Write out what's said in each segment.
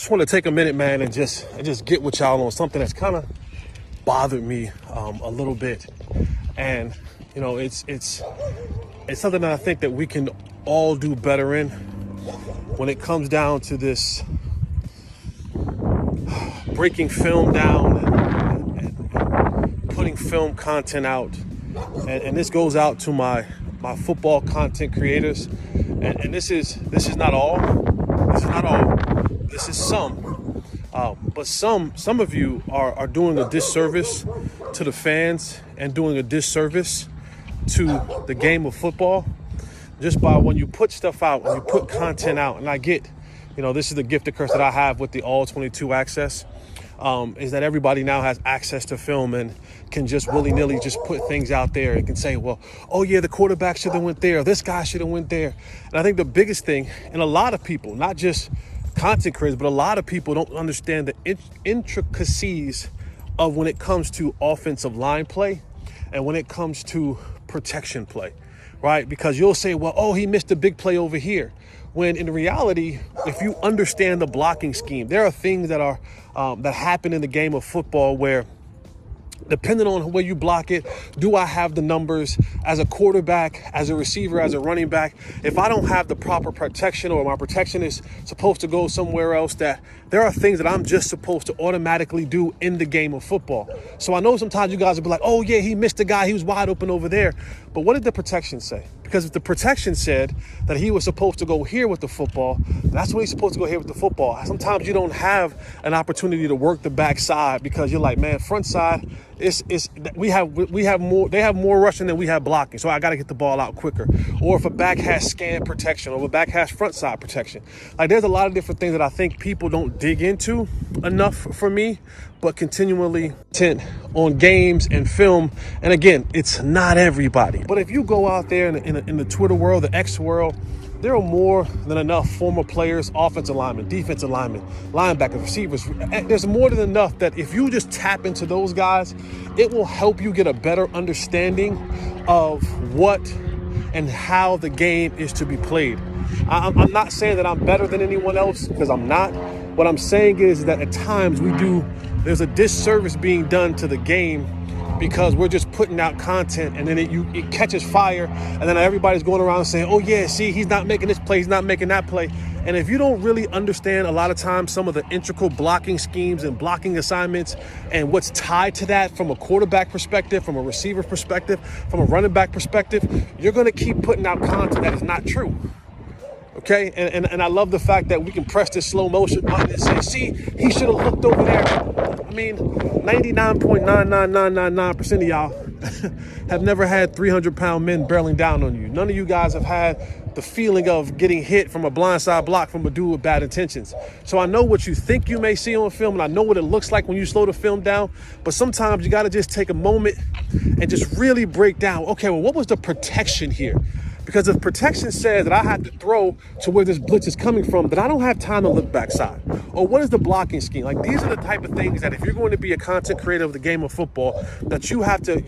Just want to take a minute, man, and just get with y'all on something that's kind of bothered me a little bit. And you know, it's something that I think that we can all do better in when it comes down to this breaking film down and putting film content out. And this goes out to my football content creators. And this is not all. This is not all. This is some. But some of you are doing a disservice to the fans and doing a disservice to the game of football just by when you put stuff out, when you put content out. And I get, you know, this is the gift of curse that I have with the all 22 access, is that everybody now has access to film and can just willy-nilly just put things out there and can say, well, oh yeah, the quarterback should have went there, or this guy should have went there. And I think the biggest thing, and a lot of people, not just content creators, but a lot of people don't understand the intricacies of when it comes to offensive line play and when it comes to protection play, right? Because you'll say, well, oh, he missed a big play over here. When in reality, if you understand the blocking scheme, there are things that are that happen in the game of football where, depending on where you block it, do I have the numbers as a quarterback, as a receiver, as a running back? If I don't have the proper protection, or my protection is supposed to go somewhere else, that there are things that I'm just supposed to automatically do in the game of football. So I know sometimes you guys will be like, oh yeah, he missed the guy, he was wide open over there. But what did the protection say? Because if the protection said that he was supposed to go here with the football, that's when he's supposed to go here with the football. Sometimes you don't have an opportunity to work the backside because you're like, man, front side, they have more rushing than we have blocking, so I got to get the ball out quicker. Or if a back has scan protection, or if a back has front side protection, like there's a lot of different things that I think people don't dig into enough for me, but continually intent on games and film. And again, it's not everybody, but if you go out there in the Twitter world, the X world, there are more than enough former players, offensive linemen, defensive linemen, linebackers, receivers. There's more than enough that if you just tap into those guys, it will help you get a better understanding of what and how the game is to be played. I'm not saying that I'm better than anyone else, because I'm not. What I'm saying is that at times there's a disservice being done to the game, because we're just putting out content and then it catches fire, and then everybody's going around saying, oh yeah, see, he's not making this play, he's not making that play. And if you don't really understand a lot of times some of the integral blocking schemes and blocking assignments and what's tied to that from a quarterback perspective, from a receiver perspective, from a running back perspective, you're going to keep putting out content that is not true. Okay, and I love the fact that we can press this slow motion button and say, see, he should have looked over there. I mean, 99.99999% of y'all have never had 300-pound men barreling down on you. None of you guys have had the feeling of getting hit from a blindside block from a dude with bad intentions. So I know what you think you may see on film, and I know what it looks like when you slow the film down, but sometimes you got to just take a moment and just really break down, okay, well, what was the protection here? Because if protection says that I have to throw to where this blitz is coming from, then I don't have time to look backside. Or what is the blocking scheme? Like, these are the type of things that if you're going to be a content creator of the game of football, that you have to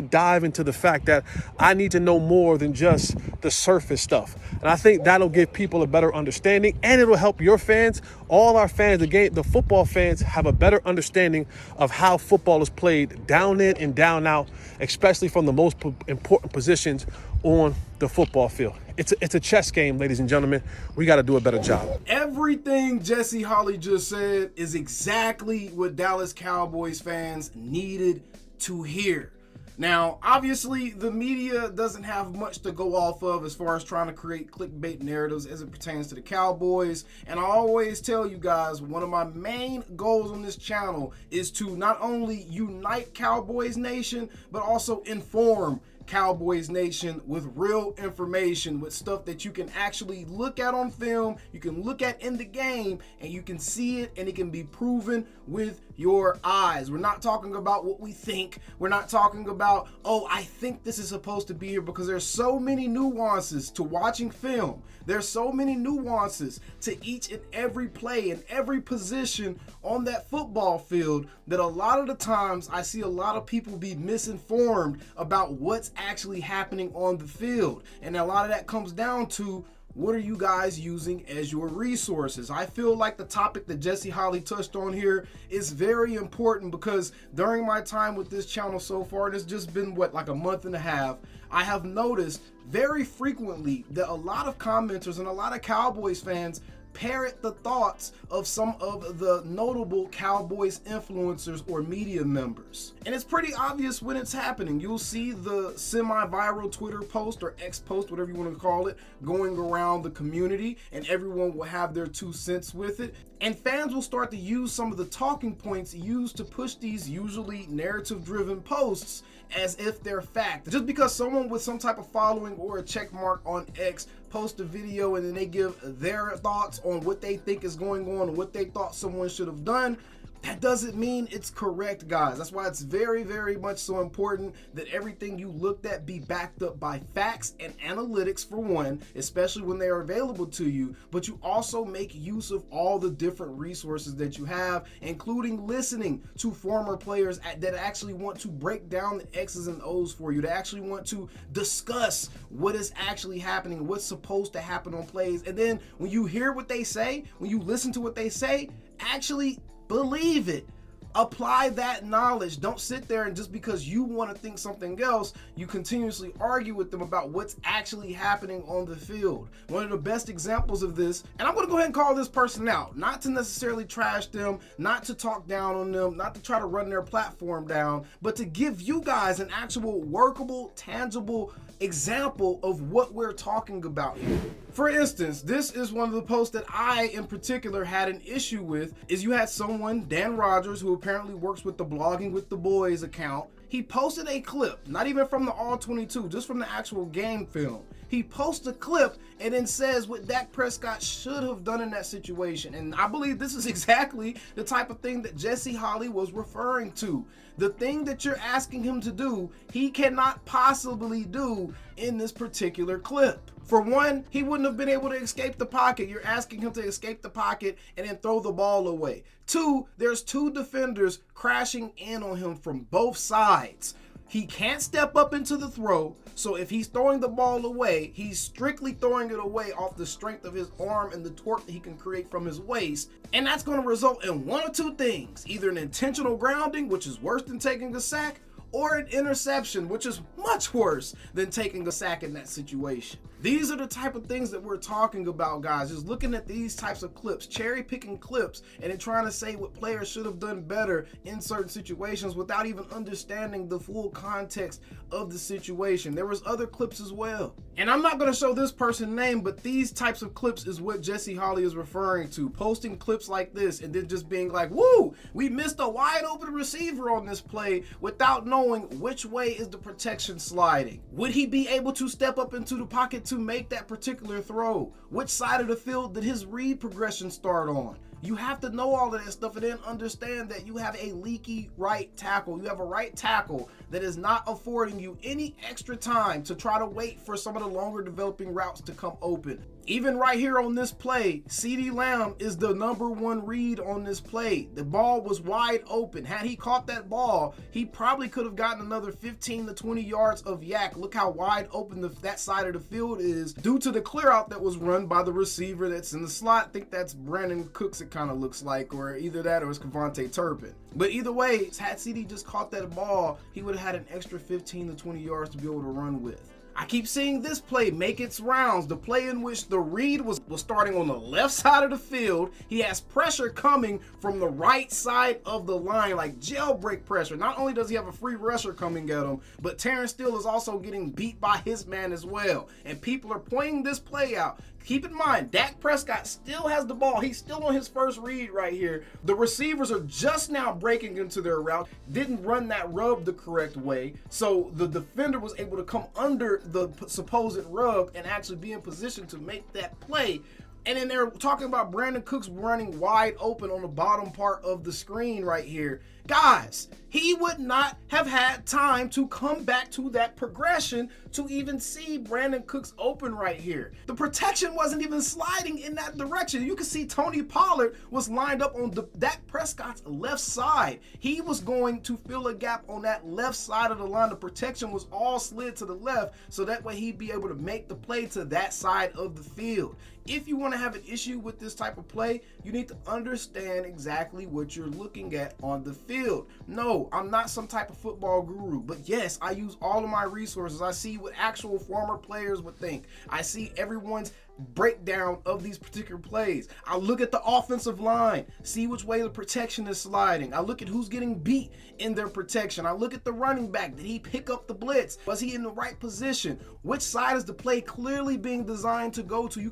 dive into the fact that I need to know more than just the surface stuff. And I think that'll give people a better understanding, and it'll help your fans, all our fans, the football fans, have a better understanding of how football is played down in and down out, especially from the most important positions on the football field. It's a chess game, ladies and gentlemen. We got to do a better job. Everything Jesse Holley just said is exactly what Dallas Cowboys fans needed to hear. Now, obviously, the media doesn't have much to go off of as far as trying to create clickbait narratives as it pertains to the Cowboys. And I always tell you guys, one of my main goals on this channel is to not only unite Cowboys Nation, but also inform Cowboys Nation with real information, with stuff that you can actually look at on film, you can look at in the game, and you can see it, and it can be proven with your eyes. We're not talking about what we think. We're not talking about, oh, I think this is supposed to be here, because there's so many nuances to watching film. There's so many nuances to each and every play and every position on that football field that a lot of the times I see a lot of people be misinformed about what's actually happening on the field. And a lot of that comes down to What are you guys using as your resources? I feel like the topic that Jesse Holley touched on here is very important because during my time with this channel so far, and it's just been like a month and a half, I have noticed very frequently that a lot of commenters and a lot of Cowboys fans parrot the thoughts of some of the notable Cowboys influencers or media members. And it's pretty obvious when it's happening. You'll see the semi-viral Twitter post or X post, whatever you want to call it, going around the community, and everyone will have their 2 cents with it. And fans will start to use some of the talking points used to push these usually narrative-driven posts as if they're fact. Just because someone with some type of following or a check mark on X post a video and then they give their thoughts on what they think is going on and what they thought someone should have done, that doesn't mean it's correct, guys. That's why it's very, very much so important that everything you looked at be backed up by facts and analytics, for one, especially when they are available to you, but you also make use of all the different resources that you have, including listening to former players that actually want to break down the X's and O's for you, that actually want to discuss what is actually happening, what's supposed to happen on plays. And then when you hear what they say, when you listen to what they say, actually believe it. Apply that knowledge. Don't sit there and just because you want to think something else, you continuously argue with them about what's actually happening on the field. One of the best examples of this, and I'm going to go ahead and call this person out, not to necessarily trash them, not to talk down on them, not to try to run their platform down, but to give you guys an actual workable, tangible example of what we're talking about here. For instance, this is one of the posts that I in particular had an issue with. Is you had someone, Dan Rogers, who apparently works with the Blogging with the Boys account. He posted a clip, not even from the All 22, just from the actual game film. He posts a clip and then says what Dak Prescott should have done in that situation. And I believe this is exactly the type of thing that Jesse Holley was referring to. The thing that you're asking him to do, he cannot possibly do in this particular clip. For one, he wouldn't have been able to escape the pocket. You're asking him to escape the pocket and then throw the ball away. Two, there's 2 defenders crashing in on him from both sides. He can't step up into the throw, so if he's throwing the ball away, he's strictly throwing it away off the strength of his arm and the torque that he can create from his waist. And that's going to result in one of 2 things, either an intentional grounding, which is worse than taking a sack, or an interception, which is much worse than taking a sack in that situation. These are the type of things that we're talking about, guys. Just looking at these types of clips, cherry picking clips, and then trying to say what players should have done better in certain situations without even understanding the full context of the situation. There was other clips as well. And I'm not gonna show this person's name, but these types of clips is what Jesse Holley is referring to. Posting clips like this and then just being like, woo, we missed a wide open receiver on this play without knowing which way is the protection sliding. Would he be able to step up into the pocket to make that particular throw? Which side of the field did his read progression start on? You have to know all of that stuff and then understand that you have a leaky right tackle. You have a right tackle that is not affording you any extra time to try to wait for some of the longer developing routes to come open. Even right here on this play, CeeDee Lamb is the #1 read on this play. The ball was wide open. Had he caught that ball, he probably could have gotten another 15 to 20 yards of yak. Look how wide open that side of the field is due to the clear out that was run by the receiver that's in the slot. I think that's Brandon Cooks, it kind of looks like, or either that or it's Kevontae Turpin. But either way, had CeeDee just caught that ball, he would have had an extra 15 to 20 yards to be able to run with. I keep seeing this play make its rounds, the play in which the read was starting on the left side of the field. He has pressure coming from the right side of the line, like jailbreak pressure. Not only does he have a free rusher coming at him, but Terrence Steele is also getting beat by his man as well. And people are pointing this play out. Keep in mind, Dak Prescott still has the ball. He's still on his first read right here. The receivers are just now breaking into their route, didn't run that rub the correct way. So the defender was able to come under the supposed rub and actually be in position to make that play. And then they're talking about Brandon Cooks running wide open on the bottom part of the screen right here. Guys, he would not have had time to come back to that progression to even see Brandon Cooks open right here. The protection wasn't even sliding in that direction. You can see Tony Pollard was lined up on Dak Prescott's left side. He was going to fill a gap on that left side of the line. The protection was all slid to the left, so that way he'd be able to make the play to that side of the field. If you want to have an issue with this type of play, you need to understand exactly what you're looking at on the field. No, I'm not some type of football guru, but yes, I use all of my resources. I see what actual former players would think. I see everyone's breakdown of these particular plays. I look at the offensive line, see which way the protection is sliding. I look at who's getting beat in their protection. I look at the running back. Did he pick up the blitz? Was he in the right position? Which side is the play clearly being designed to go to? You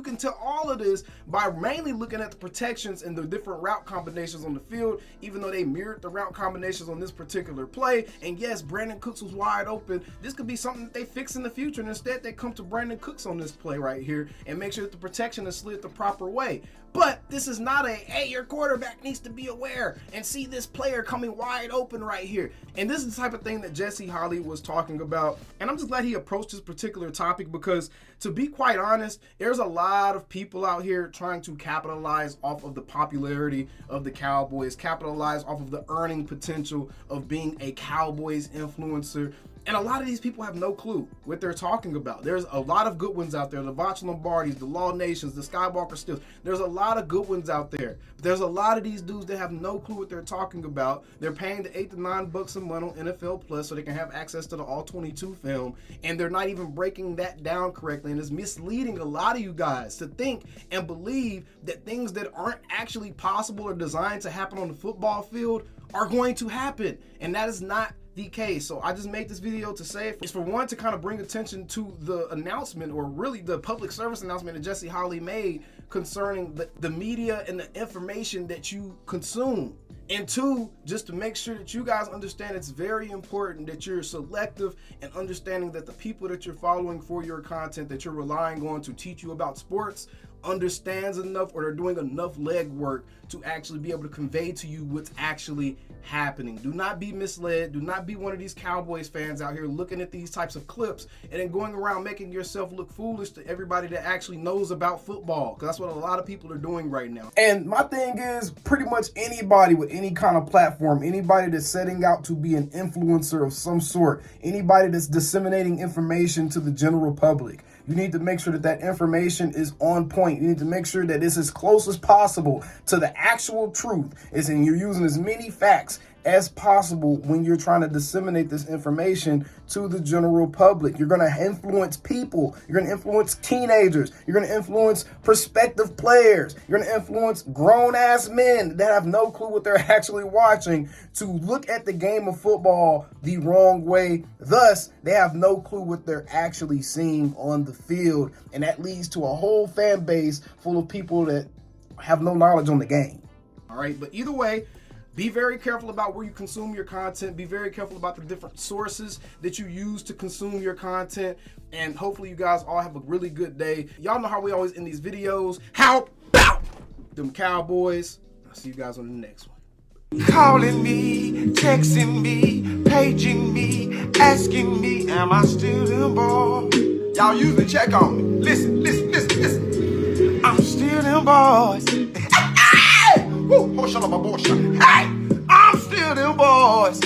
can tell all of this by mainly looking at the protections and the different route combinations on the field, even though they mirrored the route combinations on this particular play. And yes, Brandon Cooks was wide open. This could be something that they fix in the future, and instead they come to Brandon Cooks on this play right here and make sure that the protection is slid the proper way. But this is not a, hey, your quarterback needs to be aware and see this player coming wide open right here. And this is the type of thing that Jesse Holley was talking about. And I'm just glad he approached this particular topic because, to be quite honest, there's a lot of people out here trying to capitalize off of the popularity of the Cowboys, capitalize off of the earning potential of being a Cowboys influencer. And a lot of these people have no clue what they're talking about. There's a lot of good ones out there. The Vach Lombardis, the Law Nations, the Skywalker Stills. There's a lot of good ones out there. There's a lot of these dudes that have no clue what they're talking about. They're paying the $8 to $9 a month on NFL Plus so they can have access to the All-22 film. And they're not even breaking that down correctly. And it's misleading a lot of you guys to think and believe that things that aren't actually possible or designed to happen on the football field are going to happen. And that is not the case. So I just made this video to say it's for one, to kind of bring attention to the announcement, or really the public service announcement that Jesse Holley made concerning the media and the information that you consume. And two, just to make sure that you guys understand it's very important that you're selective and understanding that the people that you're following for your content, that you're relying on to teach you about sports, understands enough, or they're doing enough legwork to actually be able to convey to you what's actually happening. Do not be misled. Do not be one of these Cowboys fans out here looking at these types of clips and then going around making yourself look foolish to everybody that actually knows about football, because that's what a lot of people are doing right now. And my thing is, pretty much anybody with any kind of platform, anybody that's setting out to be an influencer of some sort, anybody that's disseminating information to the general public, you need to make sure that that information is on point. You need to make sure that it's as close as possible to the actual truth. And you're using as many facts as possible when you're trying to disseminate this information to the general public. You're going to influence people. You're going to influence teenagers. You're going to influence prospective players. You're going to influence grown-ass men that have no clue what they're actually watching to look at the game of football the wrong way. Thus, they have no clue what they're actually seeing on the field. And that leads to a whole fan base full of people that have no knowledge on the game. All right, but either way, be very careful about where you consume your content. Be very careful about the different sources that you use to consume your content. And hopefully you guys all have a really good day. Y'all know how we always end these videos. How about them Cowboys? I'll see you guys on the next one. Calling me, texting me, paging me, asking me, am I still them boys? Y'all usually check on me. Listen. I'm still them boys. Woo, oh, shut up, my boy. Hey, I'm still them boys.